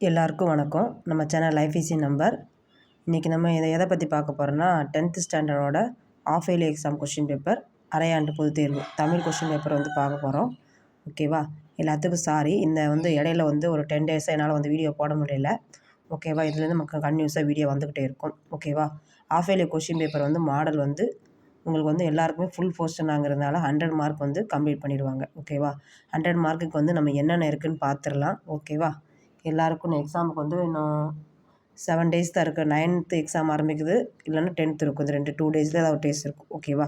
எல்லாருக்கும் வணக்கம். நம்ம சேனல் லைஃப் ஈஸி நம்பர். இன்றைக்கி நம்ம எதை பற்றி பார்க்க போகிறோன்னா 10th ஸ்டாண்டர்டோட half yearly exam question paper அரையாண்டு பொதுத் தேர்வு தமிழ் கொஷின் பேப்பர் பார்க்க போகிறோம். ஓகேவா? எல்லாத்துக்கும் சாரி, இந்த இடையில ஒரு 10 டேஸாக என்னால் வீடியோ போட முடியல. ஓகேவா? இதுலேருந்து நமக்கு கன்டினியூஸாக வீடியோ வந்துக்கிட்டே இருக்கும். ஓகேவா? Half yearly question paper model உங்களுக்கு எல்லாருக்குமே ஃபுல் போர்ஷனாங்கிறதுனால 100 மார்க் கம்ப்ளீட் பண்ணிடுவாங்க. ஓகேவா? 100 மார்க்குக்கு நம்ம என்னென்ன இருக்குதுன்னு பார்த்துடலாம். ஓகேவா? எல்லாருக்கும் எக்ஸாமுக்கு இன்னும் 7 டேஸ் தான் இருக்குது. 9th எக்ஸாம் ஆரம்பிக்குது, இல்லைன்னா 10th இருக்கும். இந்த 2 டேஸில் ஏதாவது ஒரு டேஸ் இருக்கும். ஓகேவா?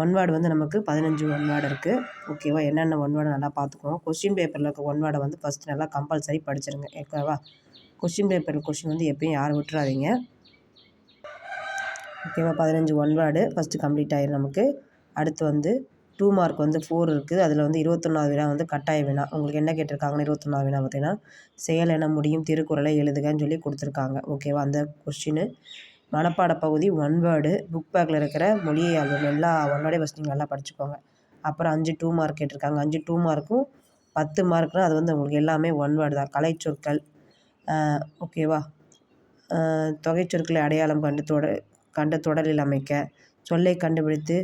ஒன் வேர்டு நமக்கு 15 ஒன் வேர்டு இருக்குது. ஓகேவா? என்னென்ன ஒன் வேர்டு நல்லா பார்த்துக்குவோம். கொஷின் பேப்பரில் இருக்க ஒன் வேர்டை ஃபஸ்ட் நல்லா கம்பல்சரி படிச்சிருங்க. ஓகேவா? கொஷின் பேப்பர் கொஷின் எப்பயும் யாரும் விட்டுறாதீங்க. ஓகேவா? 15 ஒன் வேர்டு ஃபஸ்ட்டு கம்ப்ளீட் ஆகிடும் நமக்கு. அடுத்து 2 மார்க் 4 இருக்குது. அதில் 21வது வினா கட்டாய வினா. உங்களுக்கு என்ன கேட்டிருக்காங்கன்னு 21வது வினா பார்த்தீங்கன்னா, செயல் என முடியும் திருக்குறளை எழுதுகன்னு சொல்லி கொடுத்துருக்காங்க. ஓகேவா? அந்த கொஸ்டின் மனப்பாட பகுதி ஒன் வேர்டு புக் பேக்கில் இருக்கிற மொழியை ஆல்பம் எல்லா ஒன் வேர்டையும் ஃபஸ்ட் நீங்கள் நல்லா படிச்சுக்கோங்க. அப்புறம் 5 2 மார்க் கேட்டிருக்காங்க. 5 2 மார்க்கும் 10 மார்க்னால் அது உங்களுக்கு எல்லாமே ஒன் வேர்டு தான். கலைச்சொற்கள். ஓகேவா? தொகைச்சொற்களை அடையாளம் கண்டு தொடரில் அமைக்க, சொல்லை கண்டுபிடித்து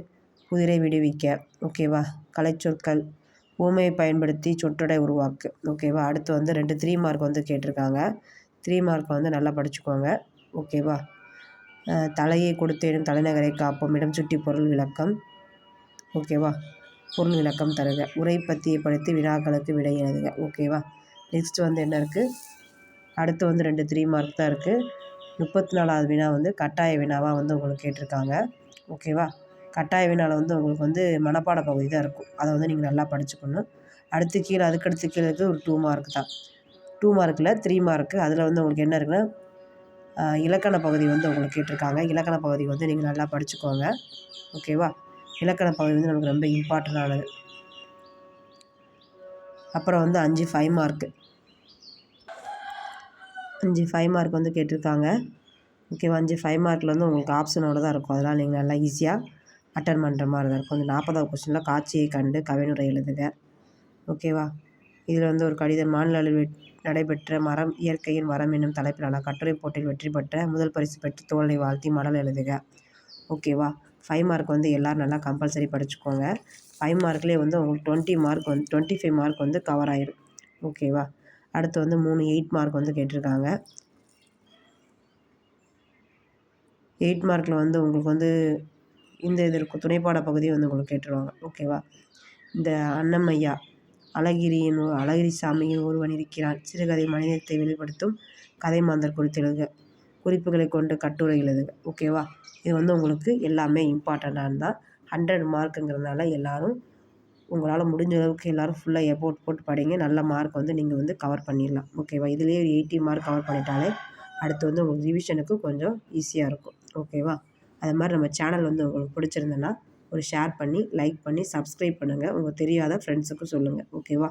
குதிரை விடுவிக்க. ஓகேவா? கலைச்சொற்கள். உவமையை பயன்படுத்தி சொற்றொடை உருவாக்கு. ஓகேவா? அடுத்து 2 3 மார்க் கேட்டிருக்காங்க. 3 மார்க் நல்லா படிச்சுக்கோங்க. ஓகேவா? தலையை கொடுத்தேனும் தலைநகரை காப்போம், இடம் சுட்டி பொருள் விளக்கம். ஓகேவா? பொருள் விளக்கம் தருக. உரை பத்தியை படித்து வினாக்களுக்கு விடை எழுதுக. ஓகேவா? நெக்ஸ்ட் என்ன இருக்குது? அடுத்து 2 3 மார்க் தான் இருக்குது. 34வது வினா கட்டாய வினாவாக உங்களுக்கு கேட்டிருக்காங்க. ஓகேவா? கட்டாய வினாவில் உங்களுக்கு மனப்பாட பகுதி தான் இருக்கும். அதை நீங்கள் நல்லா படிச்சுக்கணும். அடுத்து கீழே அதுக்கடுத்து கீழே இருக்குது ஒரு 2 மார்க் தான். 2 மார்க்கில் 3 மார்க்கு. அதில் உங்களுக்கு என்ன இருக்குன்னா, இலக்கண பகுதி உங்களுக்கு கேட்டிருக்காங்க. இலக்கண பகுதி நீங்கள் நல்லா படிச்சுக்கோங்க. ஓகேவா? இலக்கண பகுதி நமக்கு ரொம்ப இம்பார்ட்டண்டானது. அப்புறம் 5 5 மார்க்கு. 5 5 மார்க் கேட்டிருக்காங்க. ஓகேவா? 5 5 மார்க்கில் உங்களுக்கு ஆப்ஷனோடு தான் இருக்கும். அதனால் நீங்கள் நல்லா ஈஸியாக அட்டன் பண்ணுற மாதிரி தான் இருக்கும். 40வது கொஸ்டினில் காட்சியை கண்டு கவினுரை எழுதுக. ஓகேவா? இதில் ஒரு கடிதம். மாநில அளவில் நடைபெற்ற மரம் இயற்கையின் வரம் என்னும் தலைப்பிலான கட்டுரை போட்டியில் வெற்றி பெற்ற முதல் பரிசு பெற்று தோழனை வாழ்த்தி மடல் எழுதுக. ஓகேவா? 5 மார்க் எல்லோரும் நல்லா கம்பல்சரி படிச்சுக்கோங்க. 5 மார்க்லேயே உங்களுக்கு 20 மார்க் 25 மார்க் கவர் ஆயிடும். ஓகேவா? அடுத்து 3 8 மார்க் கேட்டிருக்காங்க. 8 மார்க்கில் உங்களுக்கு இந்த இது இருக்கும். துணைப்பாட பகுதி உங்களுக்கு கேட்டுருவாங்க. ஓகேவா? இந்த அன்னமையா அழகிரிசாமியின் ஒருவன் இருக்கிறான் சிறுகதை மனிதத்தை வெளிப்படுத்தும் கதை மாந்தர் குறித்து எழுதுக. குறிப்புகளை கொண்டு கட்டுரை எழுதுக. ஓகேவா? இது உங்களுக்கு எல்லாமே இம்பார்ட்டண்டானது தான். 100 மார்க்குங்கிறதுனால எல்லோரும் உங்களால் முடிஞ்ச அளவுக்கு எல்லோரும் ஃபுல்லாக எஃபோர்ட் போட்டு படிங்க. நல்ல மார்க் நீங்கள் கவர் பண்ணிடலாம். ஓகேவா? இதுலேயே 80 மார்க் கவர் பண்ணிட்டாலே அடுத்து உங்களுக்கு ரிவிஷனுக்கு கொஞ்சம் ஈஸியாக இருக்கும். ஓகேவா? அது மாதிரி நம்ம சேனல் உங்களுக்கு பிடிச்சிருந்ததுன்னா ஒரு ஷேர் பண்ணி, லைக் பண்ணி, சப்ஸ்கிரைப் பண்ணுங்கள். உங்களுக்கு தெரியாத ஃப்ரெண்ட்ஸுக்கும் சொல்லுங்கள். ஓகேவா?